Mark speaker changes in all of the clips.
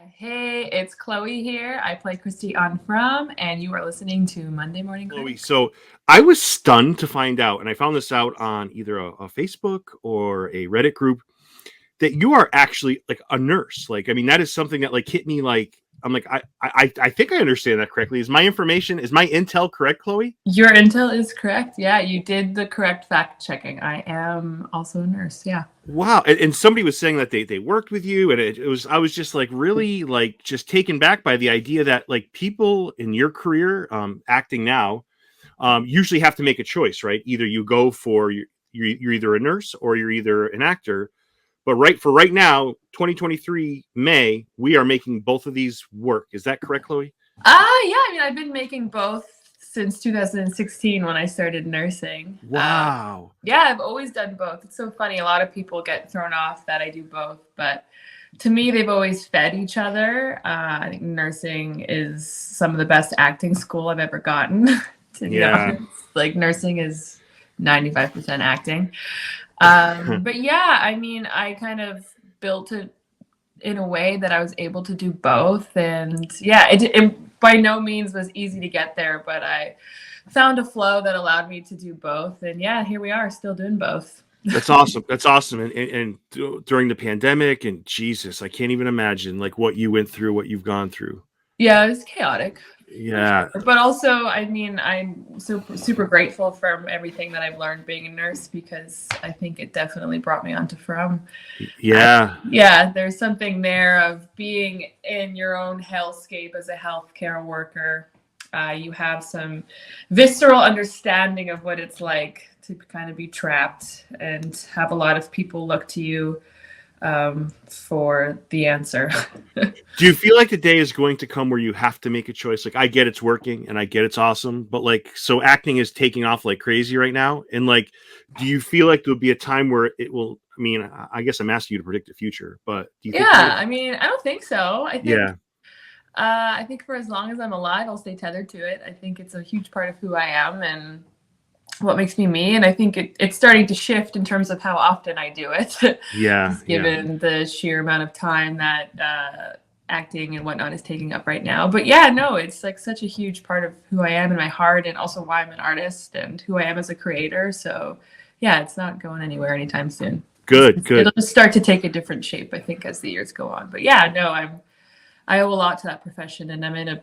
Speaker 1: Hey, it's Chloe here. I play Kristi on From, and you are listening to Monday Morning
Speaker 2: Chloe.
Speaker 1: Critic.
Speaker 2: So I was stunned to find out, and I found this out on either a Facebook or a Reddit group, that you are actually like a nurse. Like, I mean, that is something that like hit me. Like, I'm like, I think I understand that correctly. Is my intel correct, Chloe?
Speaker 1: Your intel is correct. Yeah, you did the correct fact checking. I am also a nurse. Yeah.
Speaker 2: Wow. And somebody was saying that they worked with you, and it was I was just like really like just taken back by the idea that like people in your career, acting now, usually have to make a choice, right? Either you go for you're either a nurse or you're either an actor. But right now, 2023 May, we are making both of these work. Is that correct, Chloe?
Speaker 1: Yeah, I mean, I've been making both since 2016 when I started nursing.
Speaker 2: Wow.
Speaker 1: Yeah, I've always done both. It's so funny. A lot of people get thrown off that I do both, but to me, they've always fed each other. I think nursing is some of the best acting school I've ever gotten. To be honest, like nursing is 95% acting. But yeah, I mean, I kind of built it in a way that I was able to do both. And yeah, it by no means was easy to get there, but I found a flow that allowed me to do both. And yeah, here we are still doing both.
Speaker 2: That's awesome. That's awesome. And during the pandemic, and Jesus, I can't even imagine like what you went through, what you've gone through.
Speaker 1: Yeah, it was chaotic.
Speaker 2: Yeah.
Speaker 1: Sure. But also, I mean, I'm super grateful for everything that I've learned being a nurse, because I think it definitely brought me onto From.
Speaker 2: Yeah.
Speaker 1: Yeah, there's something there of being in your own hellscape as a healthcare worker. You have some visceral understanding of what it's like to kind of be trapped and have a lot of people look to you for the answer.
Speaker 2: Do you feel like the day is going to come where you have to make a choice? Like, I get it's working and I get it's awesome, but like, so acting is taking off like crazy right now. And like, do you feel like there'll be a time where it will? I mean, I guess I'm asking you to predict the future, but do you think?
Speaker 1: Yeah, I mean, I don't think so.
Speaker 2: Yeah.
Speaker 1: I think for as long as I'm alive, I'll stay tethered to it. I think it's a huge part of who I am and what makes me me. And I think it's starting to shift in terms of how often I do it.
Speaker 2: Yeah.
Speaker 1: Just given the sheer amount of time that acting and whatnot is taking up right now. But yeah, no, it's like such a huge part of who I am in my heart, and also why I'm an artist and who I am as a creator. So yeah, it's not going anywhere anytime soon.
Speaker 2: Good.
Speaker 1: It'll just start to take a different shape, I think, as the years go on. But yeah, no, I owe a lot to that profession, and I'm in a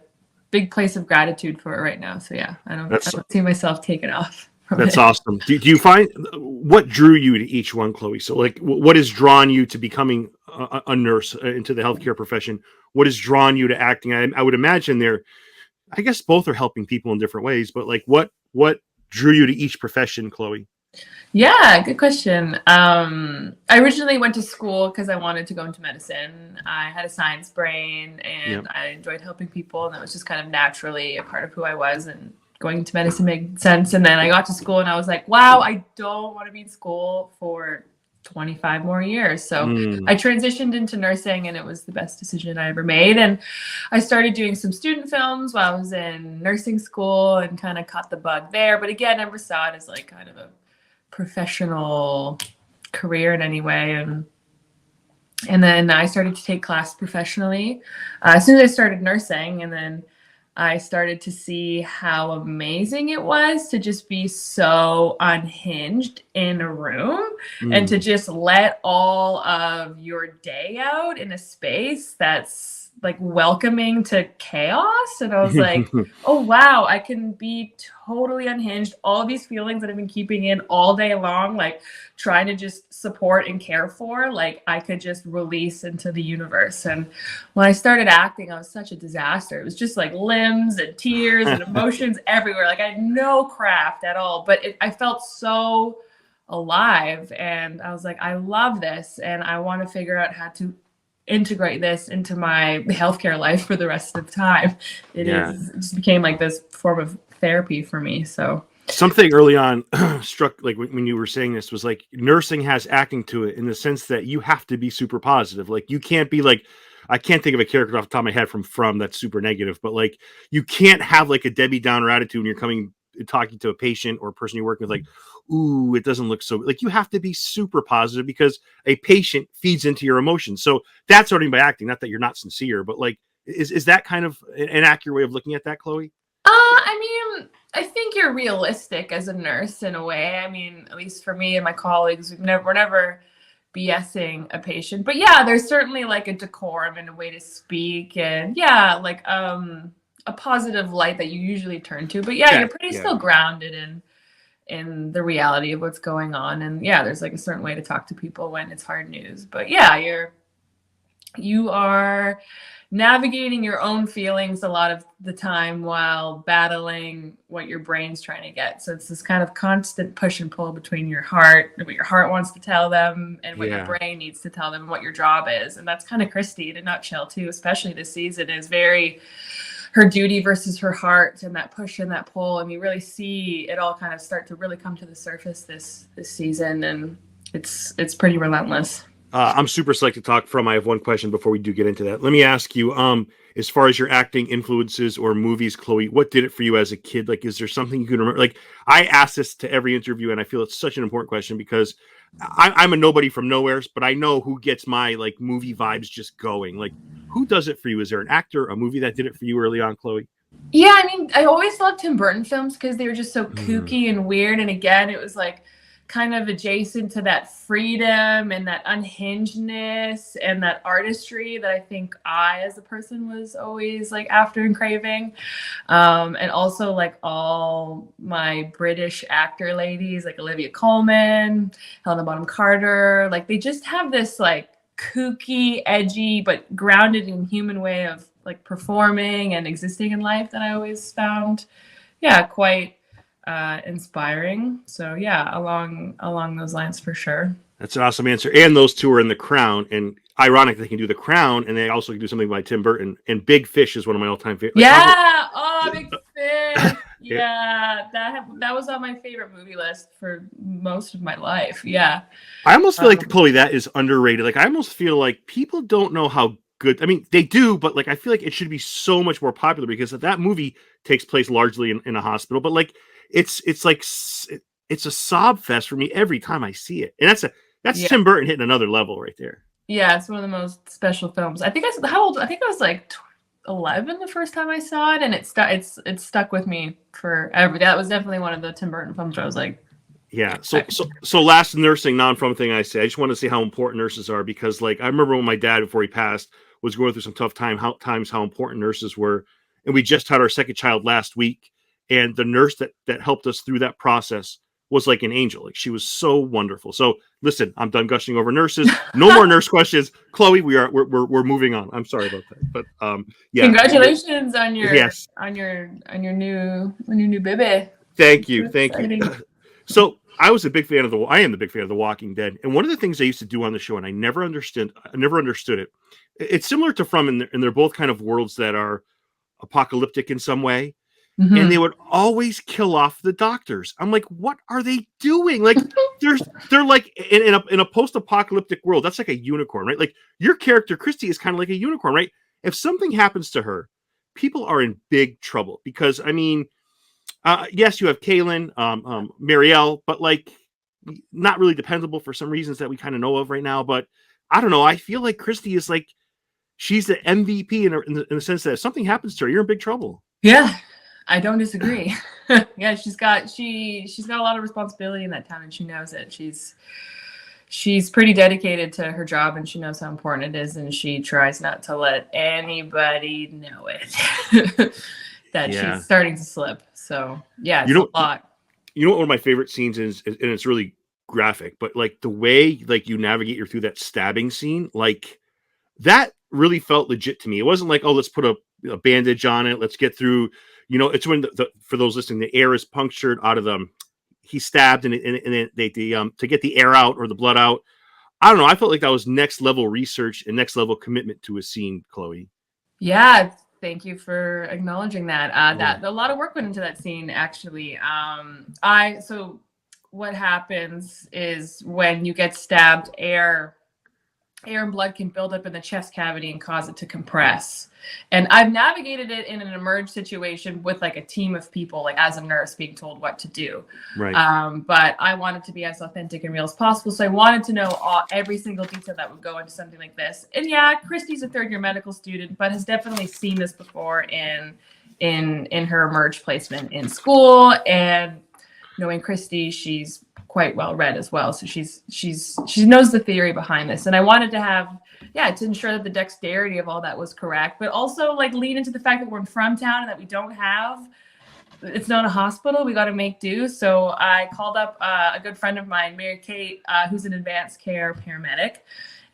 Speaker 1: big place of gratitude for it right now. So yeah, I don't see myself taking off.
Speaker 2: That's awesome. Do you find what drew you to each one, Chloe? So like, what has drawn you to becoming a nurse, into the healthcare profession? What has drawn you to acting? I would imagine I guess both are helping people in different ways, but like what drew you to each profession, Chloe?
Speaker 1: Yeah, good question. I originally went to school because I wanted to go into medicine. I had a science brain and I enjoyed helping people, and that was just kind of naturally a part of who I was, and going into medicine made sense. And then I got to school and I was like, wow, I don't want to be in school for 25 more years. So I transitioned into nursing, and it was the best decision I ever made. And I started doing some student films while I was in nursing school and kind of caught the bug there. But again, never saw it as like kind of a professional career in any way. And then I started to take class professionally as soon as I started nursing. And then I started to see how amazing it was to just be so unhinged in a room and to just let all of your day out in a space that's like welcoming to chaos. And I was like, oh wow, I can be totally unhinged. All these feelings that I've been keeping in all day long, like trying to just support and care for, like I could just release into the universe. And when I started acting, I was such a disaster. It was just like limbs and tears and emotions everywhere. Like I had no craft at all, but I felt so alive. And I was like, I love this, and I want to figure out how to integrate this into my healthcare life for the rest of the time. It just became like this form of therapy for me. So
Speaker 2: something early on struck, like when you were saying this, was like nursing has acting to it in the sense that you have to be super positive. Like you can't be like, I can't think of a character off the top of my head from that's super negative, but like you can't have like a Debbie Downer attitude when you're coming talking to a patient or a person you're working with, like, ooh, it doesn't look so, like, you have to be super positive because a patient feeds into your emotions. So that's what I mean by acting. Not that you're not sincere, but like, is that kind of an accurate way of looking at that, Chloe?
Speaker 1: I mean, I think you're realistic as a nurse in a way. I mean, at least for me and my colleagues, we're never BSing a patient. But yeah, there's certainly like a decorum and a way to speak, and yeah, like a positive light that you usually turn to. But yeah, you're pretty still grounded in the reality of what's going on. And yeah, there's like a certain way to talk to people when it's hard news. But yeah, you are navigating your own feelings a lot of the time while battling what your brain's trying to get. So it's this kind of constant push and pull between your heart and what your heart wants to tell them and what your brain needs to tell them and what your job is. And that's kind of Kristi in a nutshell too, especially this season, is very her duty versus her heart and that push and that pull. And you really see it all kind of start to really come to the surface this season. And it's pretty relentless.
Speaker 2: I'm super psyched to talk from. I have one question before we do get into that. Let me ask you, as far as your acting influences or movies, Chloe, what did it for you as a kid? Like, is there something you can remember? Like, I ask this to every interview, and I feel it's such an important question because I'm a nobody from nowhere, but I know who gets my like movie vibes just going. Like, who does it for you? Is there an actor, a movie that did it for you early on, Chloe?
Speaker 1: Yeah, I mean, I always loved Tim Burton films because they were just so kooky and weird. And again, it was like kind of adjacent to that freedom and that unhingedness and that artistry that I think I, as a person, was always like after and craving. And also like all my British actor ladies, like Olivia Colman, Helena Bonham Carter, like they just have this like kooky, edgy, but grounded in human way of like performing and existing in life that I always found, quite inspiring. So yeah, along those lines for sure.
Speaker 2: That's an awesome answer. And those two are in The Crown, and ironically, they can do The Crown, and they also can do something by Tim Burton. And Big Fish is one of my all-time favorites.
Speaker 1: Like, Big Fish. Yeah, that was on my favorite movie list for most of my life. Yeah,
Speaker 2: I almost feel like, Chloe, that is underrated. Like, I almost feel like people don't know how good. I mean, they do, but like, I feel like it should be so much more popular because that movie takes place largely in a hospital. But like, it's a sob fest for me every time I see it, and that's Tim Burton hitting another level right there.
Speaker 1: Yeah, it's one of the most special films. I think I was like 11 the first time I saw it, and it stuck with me forever. That was definitely one of the Tim Burton films where I was like,
Speaker 2: yeah. So last nursing non-from thing I say, I just want to say how important nurses are because like I remember when my dad, before he passed, was going through some tough times how important nurses were, and we just had our second child last week, and the nurse that helped us through that process was like an angel. Like she was so wonderful. So listen, I'm done gushing over nurses. No more nurse questions. Chloe, we're moving on. I'm sorry about that. But yeah.
Speaker 1: Congratulations on your new baby.
Speaker 2: Thank you. So I am the big fan of The Walking Dead. And one of the things I used to do on the show, and I never understood it. It's similar to From, and they're both kind of worlds that are apocalyptic in some way. Mm-hmm. And they would always kill off the doctors. I'm like, what are they doing? Like, they're like in a post-apocalyptic world. That's like a unicorn, right? Like your character Kristi is kind of like a unicorn, right? If something happens to her, people are in big trouble because I mean, yes, you have Kaylin, Marielle, but like not really dependable for some reasons that we kind of know of right now. But I don't know. I feel like Kristi is like she's the MVP in the sense that if something happens to her, you're in big trouble.
Speaker 1: Yeah. I don't disagree. Yeah, she's got a lot of responsibility in that town, and she knows it. She's pretty dedicated to her job, and she knows how important it is, and she tries not to let anybody know it that she's starting to slip. So yeah, it's a lot.
Speaker 2: You know what one of my favorite scenes is, and it's really graphic, but like the way like you navigate through that stabbing scene, like that really felt legit to me. It wasn't like, oh, let's put a bandage on it, let's get through. You know, it's when for those listening, the air is punctured out of them. He stabbed, and they to get the air out or the blood out. I don't know. I felt like that was next level research and next level commitment to a scene, Chloe.
Speaker 1: Yeah, thank you for acknowledging that. That a lot of work went into that scene, actually. So what happens is when you get stabbed, air air and blood can build up in the chest cavity and cause it to compress. And I've navigated it in an emerge situation with like a team of people, like as a nurse being told what to do.
Speaker 2: Right.
Speaker 1: But I wanted to be as authentic and real as possible. So I wanted to know every single detail that would go into something like this. And yeah, Kristi's a third-year medical student, but has definitely seen this before in her emerge placement in school. And knowing Kristi, she's quite well read as well, so she knows the theory behind this. And I wanted to have to ensure that the dexterity of all that was correct, but also like lean into the fact that we're from town and that we don't have, it's not a hospital, we got to make do. So I called up a good friend of mine, Mary Kate, who's an advanced care paramedic,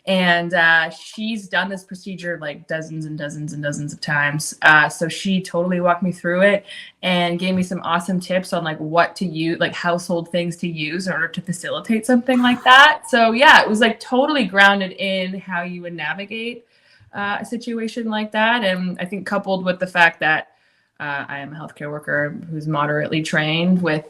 Speaker 1: and she's done this procedure like dozens and dozens and dozens of times. So she totally walked me through it and gave me some awesome tips on like what to use, like household things to use in order to facilitate something like that. So yeah, it was like totally grounded in how you would navigate a situation like that. And I think coupled with the fact that I am a healthcare worker who's moderately trained with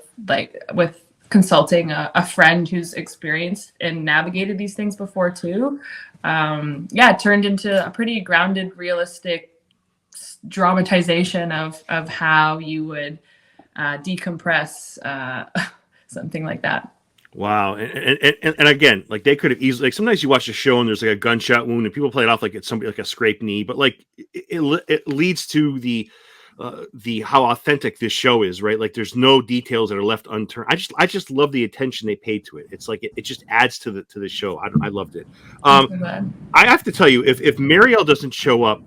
Speaker 1: consulting a friend who's experienced and navigated these things before too. It turned into a pretty grounded, realistic dramatization of how you would decompress something like that.
Speaker 2: Wow. And again, like they could have easily, like sometimes you watch a show and there's like a gunshot wound and people play it off like it's somebody like a scraped knee, but like it leads to the how authentic this show is, right? Like there's no details that are left unturned. I just love the attention they paid to it. It's like it just adds to the show. I loved it. I have to tell you, if Marielle doesn't show up,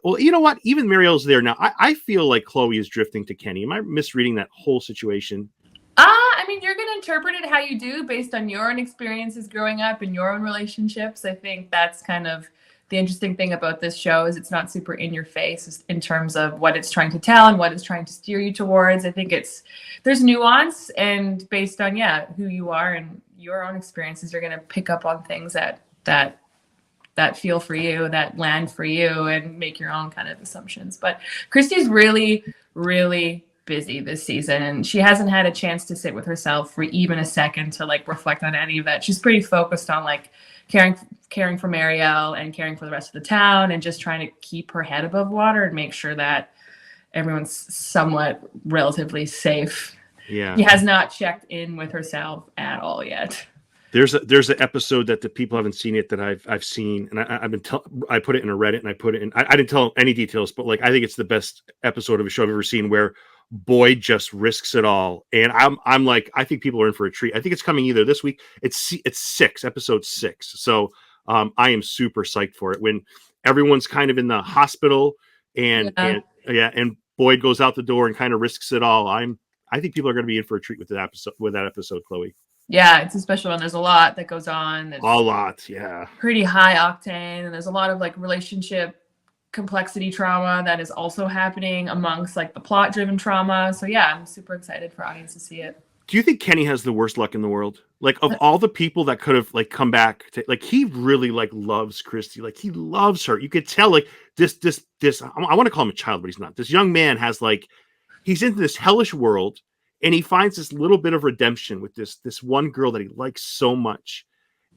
Speaker 2: well, you know what? Even Marielle's there now. I feel like Chloe is drifting to Kenny. Am I misreading that whole situation?
Speaker 1: I mean, you're going to interpret it how you do based on your own experiences growing up and your own relationships. I think that's kind of the interesting thing about this show is it's not super in your face in terms of what it's trying to tell and what it's trying to steer you towards. I think there's nuance, and based on, who you are and your own experiences, you're going to pick up on things that feel for you, that land for you, and make your own kind of assumptions. But Kristi's really, really busy this season, and she hasn't had a chance to sit with herself for even a second to like reflect on any of that. She's pretty focused on like caring for Marielle and caring for the rest of the town and just trying to keep her head above water and make sure that everyone's somewhat relatively safe.
Speaker 2: Yeah.
Speaker 1: She has not checked in with herself at all yet.
Speaker 2: There's an episode that the people haven't seen it that I've seen, and I put it in a Reddit, and I put it in. I didn't tell any details, but like I think it's the best episode of a show I've ever seen, where Boyd just risks it all, and I'm like, I think people are in for a treat. I think it's coming either this week. It's episode 6. So I am super psyched for it when everyone's kind of in the hospital and Boyd goes out the door and kind of risks it all. I think people are going to be in for a treat with that episode, Chloe.
Speaker 1: Yeah, it's a special one. There's a lot that goes on.
Speaker 2: There's a lot, yeah.
Speaker 1: Pretty high octane, and there's a lot of like relationship complexity trauma that is also happening amongst like the plot-driven trauma. So yeah, I'm super excited for audience to see it.
Speaker 2: Do you think Kenny has the worst luck in the world? Like of all the people that could have like come back to, like he really like loves Kristi. Like he loves her. You could tell like this I want to call him a child, but he's not. This young man has like he's into this hellish world. And he finds this little bit of redemption with this one girl that he likes so much.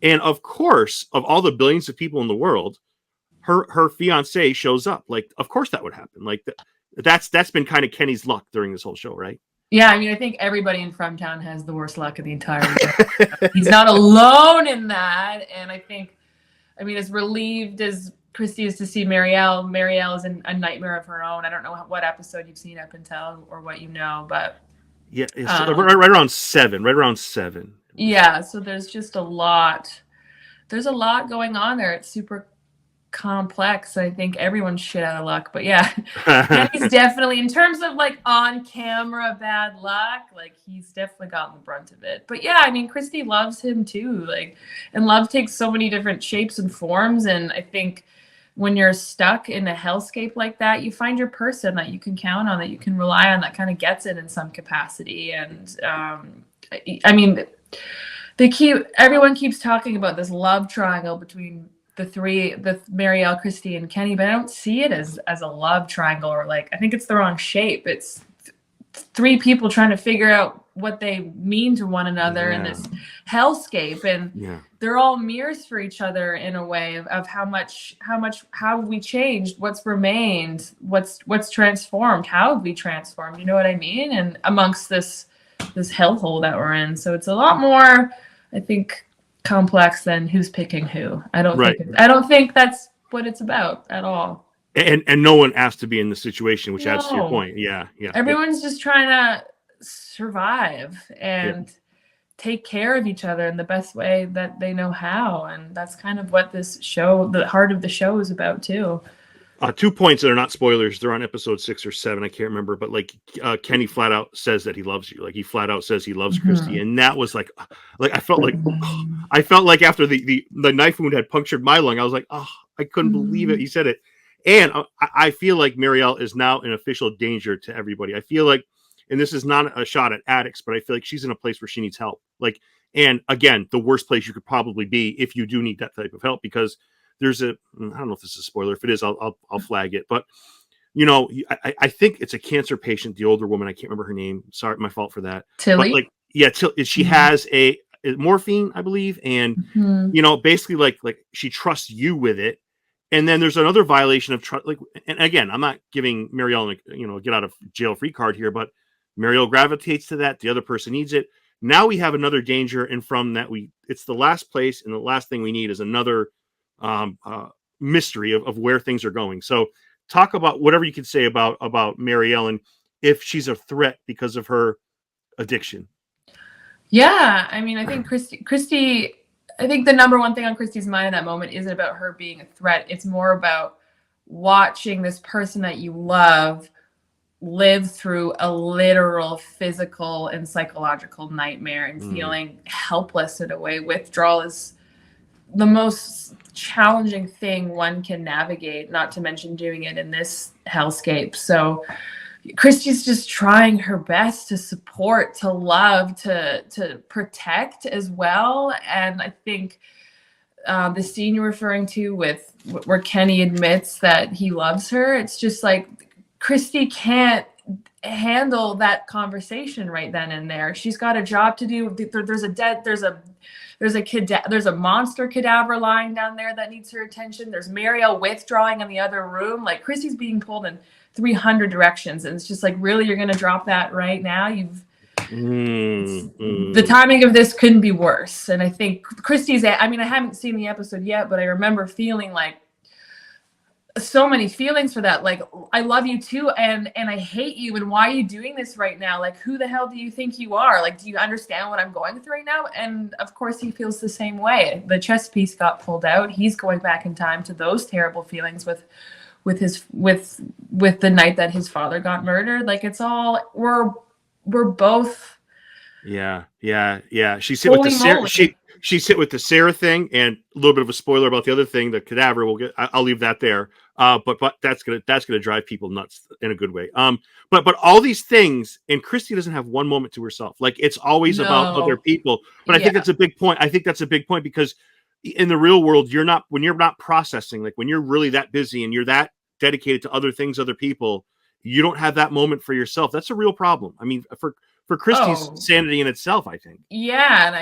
Speaker 2: And of course, of all the billions of people in the world, her fiance shows up. Like, of course that would happen. Like that's been kind of Kenny's luck during this whole show, right?
Speaker 1: Yeah, I mean, I think everybody in Fromtown has the worst luck of the entire year. He's not alone in that. And I think, I mean, as relieved as Kristi is to see Marielle is in a nightmare of her own. I don't know what episode you've seen up until or what you know, but
Speaker 2: yeah, it's right around 7.
Speaker 1: Yeah, so there's just a lot. There's a lot going on there. It's super complex. I think everyone's shit out of luck. But yeah, he's definitely, in terms of like on camera bad luck, like he's definitely gotten the brunt of it. But yeah, I mean, Kristi loves him too. Like, and love takes so many different shapes and forms. And I think when you're stuck in a hellscape like that, you find your person that you can count on, that you can rely on, that kind of gets it in some capacity. And I mean, everyone keeps talking about this love triangle between the Marielle, Kristi, and Kenny, but I don't see it as a love triangle, or like, I think it's the wrong shape. three people trying to figure out what they mean to one another in this hellscape, and they're all mirrors for each other in a way of how we changed, what's remained, what's transformed, how have we transformed, you know what I mean? And amongst this hellhole that we're in. So it's a lot more, I think, complex than who's picking who. I don't think that's what it's about at all.
Speaker 2: And no one asked to be in the situation, which adds to your point. Yeah.
Speaker 1: Everyone's just trying to survive and take care of each other in the best way that they know how. And that's kind of what this show, the heart of the show, is about too.
Speaker 2: 2 points that are not spoilers. They're on episode 6 or 7. I can't remember, but like Kenny flat out says that he loves you. Like he flat out says he loves Kristi, and that was like I felt like after the knife wound had punctured my lung, I was like, oh, I couldn't believe it. He said it, and I feel like Marielle is now an official danger to everybody. I feel like, and this is not a shot at addicts, but I feel like she's in a place where she needs help. Like, and again, the worst place you could probably be if you do need that type of help, because there's I don't know if this is a spoiler. If it is, I'll flag it. But you know, I think it's a cancer patient, the older woman. I can't remember her name. Sorry, my fault for that.
Speaker 1: Tilly.
Speaker 2: But like, she has a morphine, I believe, and you know, basically like she trusts you with it. And then there's another violation of trust. Like, and again, I'm not giving Marielle a get out of jail free card here, but Marielle gravitates to that. The other person needs it. Now we have another danger, and from that it's the last place, and the last thing we need is another mystery of where things are going. So talk about whatever you can say about Marielle and if she's a threat because of her addiction.
Speaker 1: Yeah, I mean, I think Kristi, I think the number one thing on Kristi's mind in that moment isn't about her being a threat. It's more about watching this person that you love live through a literal physical and psychological nightmare and feeling helpless in a way. Withdrawal is the most challenging thing one can navigate, not to mention doing it in this hellscape. So Kristi's just trying her best to support, to love, to protect as well. And I think the scene you're referring to with where Kenny admits that he loves her, it's just like Kristi can't handle that conversation right then and there. She's got a job to do. There's a monster cadaver lying down there that needs her attention. There's Marielle withdrawing in the other room. Like, Kristi's being pulled in 300 directions, and it's just like, really, you're going to drop that right now? The timing of this couldn't be worse. And I think Kristi's, I mean, I haven't seen the episode yet, but I remember feeling like so many feelings for that. Like, I love you too, and I hate you, and why are you doing this right now? Like, who the hell do you think you are? Like, do you understand what I'm going through right now? And of course he feels the same way. The chess piece got pulled out. He's going back in time to those terrible feelings with the night that his father got murdered. Like, it's all, we're both
Speaker 2: she sit with the she sit with the Sarah thing, and a little bit of a spoiler about the other thing, the cadaver. I'll leave that there. But that's gonna drive people nuts in a good way. But all these things, and Kristi doesn't have one moment to herself. Like, it's always about other people. But I think that's a big point. I think that's a big point, because in the real world, when you're not processing, like when you're really that busy and you're that dedicated to other things, other people, you don't have that moment for yourself. That's a real problem. I mean, for Kristi's sanity in itself, I think.
Speaker 1: Yeah, and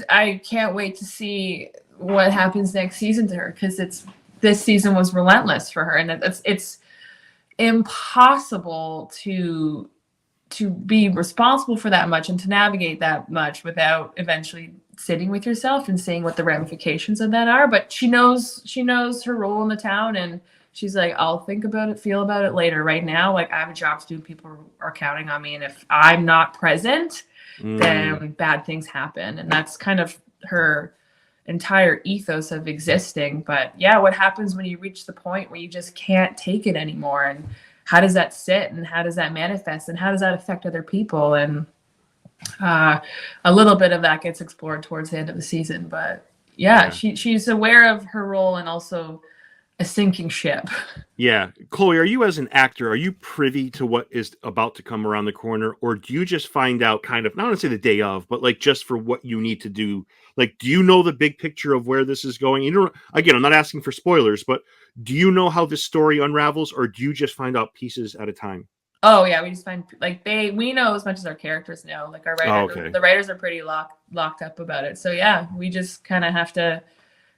Speaker 1: I can't wait to see what happens next season to her, because this season was relentless for her, and it's impossible to be responsible for that much and to navigate that much without eventually sitting with yourself and seeing what the ramifications of that are. But she knows her role in the town, and she's like, I'll think about it, feel about it later. Right now, like, I have a job to do, people are counting on me, and if I'm not present, then bad things happen. And that's kind of her entire ethos of existing. But yeah, what happens when you reach the point where you just can't take it anymore, and how does that sit, and how does that manifest, and how does that affect other people? And a little bit of that gets explored towards the end of the season. But yeah. She's aware of her role, and also a sinking ship.
Speaker 2: Yeah. Chloe, are you, as an actor, are you privy to what is about to come around the corner, or do you just find out kind of, not want to say the day of, but like just for what you need to do? Like, do you know the big picture of where this is going? Again, I'm not asking for spoilers, but do you know how this story unravels, or do you just find out pieces at a time?
Speaker 1: Oh yeah, we just find like we know as much as our characters know. Like our
Speaker 2: Oh,
Speaker 1: writers,
Speaker 2: okay.
Speaker 1: the writers are pretty locked up about it. So yeah, we just kind of have to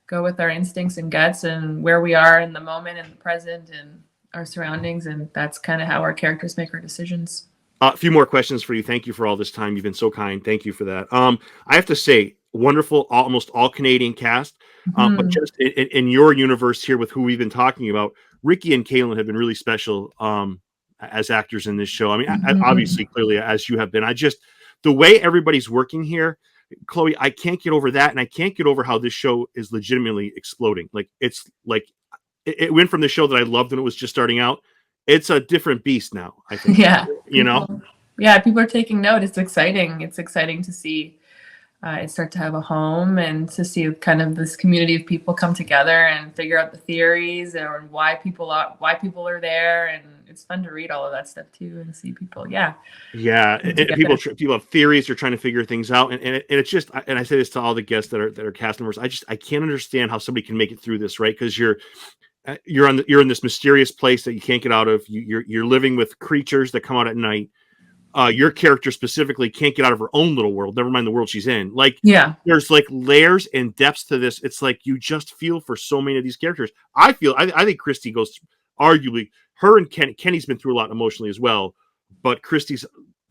Speaker 1: go with our instincts and guts and where we are in the moment and the present and our surroundings, and that's kind of how our characters make our decisions.
Speaker 2: A few more questions for you. Thank you for all this time. You've been so kind. Thank you for that. I have to say, wonderful, almost all Canadian cast. But
Speaker 1: Mm-hmm.
Speaker 2: just in your universe here with who we've been talking about, Ricky and Kaylin have been really special as actors in this show. I mean,
Speaker 1: Mm-hmm.
Speaker 2: obviously, clearly, as you have been. The way everybody's working here, Chloe, I can't get over that. And I can't get over how this show is legitimately exploding. Like, it's like it went from the show that I loved when it was just starting out. It's a different beast now, I think.
Speaker 1: Yeah,
Speaker 2: You know?
Speaker 1: people are taking note. It's exciting. It's exciting to see it start to have a home and to see kind of this community of people come together and figure out the theories and why people are there. And it's fun to read all of that stuff too and see people. Yeah.
Speaker 2: Yeah, people have theories. They're trying to figure things out, and it's just. And I say this to all the guests that are cast members. I can't understand how somebody can make it through this, right? Because you're in this mysterious place that you can't get out of. You're living with creatures that come out at night. Your character specifically can't get out of her own little world. Never mind the world she's in. Like,
Speaker 1: Yeah.
Speaker 2: there's like layers and depths to this. It's like you just feel for so many of these characters. I think Kristi goes arguably her and Kenny's been through a lot emotionally as well, but Kristi's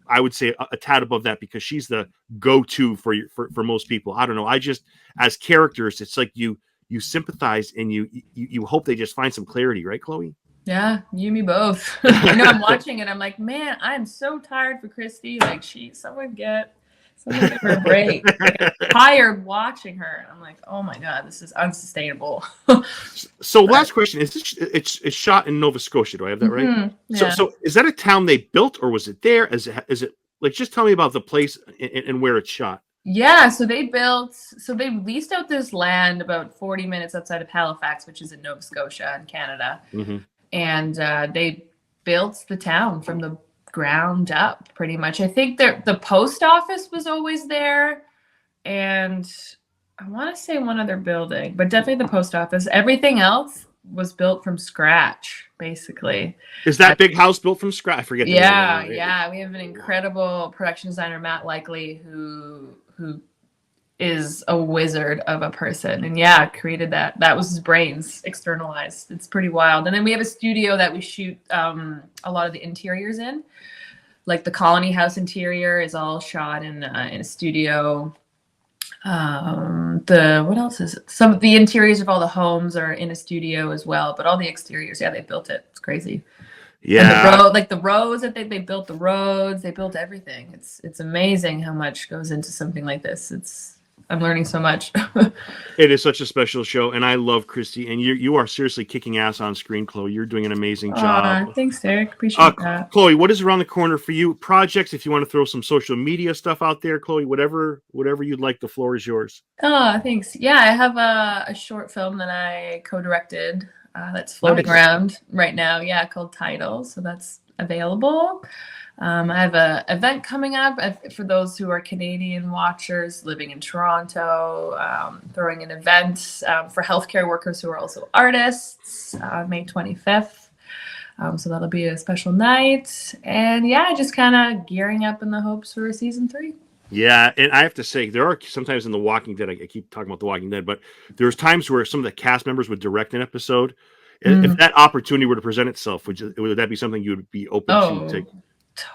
Speaker 2: I would say a tad above that because she's the go-to for most people. I don't know. I just as characters, it's like you sympathize and you hope they just find some clarity, right, Chloe?
Speaker 1: Yeah, you and me both. I know I'm watching it. I'm like, man, I'm so tired for Kristi. Like, someone give her a break. Like, I'm tired watching her. I'm like, oh my god, this is unsustainable.
Speaker 2: So, last question: it's shot in Nova Scotia? Do I have that right?
Speaker 1: Mm-hmm. Yeah.
Speaker 2: So is that a town they built, or was it there? Is it like just tell me about the place and where it's shot?
Speaker 1: Yeah, so they leased out this land about 40 minutes outside of Halifax, which is in Nova Scotia in Canada.
Speaker 2: Mm-hmm.
Speaker 1: And they built the town from the ground up pretty much. I think the post office was always there, and I want to say one other building, but definitely the post office. Everything else was built from scratch, basically.
Speaker 2: Is that big house built from scratch? I forget the name of it.
Speaker 1: Yeah, we have an incredible production designer, Matt Likely, who is a wizard of a person, and yeah, created that was his brains externalized. It's pretty wild. And then we have a studio that we shoot a lot of the interiors in, like the Colony House interior is all shot in a studio. What else is it? Some of the interiors of all the homes are in a studio as well, but all the exteriors, yeah, they built it. It's crazy.
Speaker 2: Yeah.
Speaker 1: And the roads that they built, the roads, they built everything. It's amazing how much goes into something like this. I'm learning so much.
Speaker 2: It is such a special show, and I love Kristi. And you are seriously kicking ass on screen, Chloe. You're doing an amazing job.
Speaker 1: Thanks, Derek. Appreciate that.
Speaker 2: Chloe, what is around the corner for you? Projects, if you want to throw some social media stuff out there, Chloe, whatever you'd like, the floor is yours.
Speaker 1: Oh, thanks. Yeah, I have a short film that I co-directed that's floating around right now. Yeah, called Title. So that's available. I have an event coming up for those who are Canadian watchers living in Toronto, throwing an event for healthcare workers who are also artists, May 25th. So that'll be a special night. And yeah, just kind of gearing up in the hopes for season 3.
Speaker 2: Yeah, and I have to say, there are sometimes in The Walking Dead, I keep talking about The Walking Dead, but there's times where some of the cast members would direct an episode. If that opportunity were to present itself, would that be something you would be open to?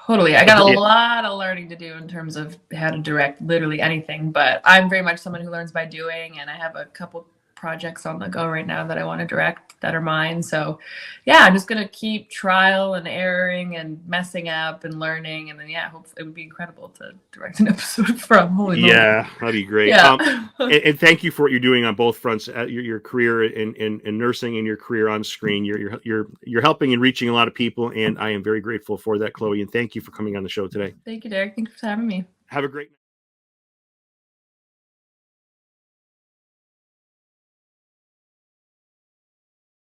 Speaker 1: Totally. I got a lot of learning to do in terms of how to direct literally anything, but I'm very much someone who learns by doing, and I have a couple projects on the go right now that I want to direct that are mine. So yeah, I'm just going to keep trial and erroring and messing up and learning. And then, yeah, hopefully it would be incredible to direct an episode from. Holy moly.
Speaker 2: Yeah, that'd be great.
Speaker 1: Yeah.
Speaker 2: And thank you for what you're doing on both fronts, your career in nursing and your career on screen. You're helping and reaching a lot of people, and I am very grateful for that, Chloe. And thank you for coming on the show today.
Speaker 1: Thank you, Derek. Thanks for having me.
Speaker 2: Have a great night.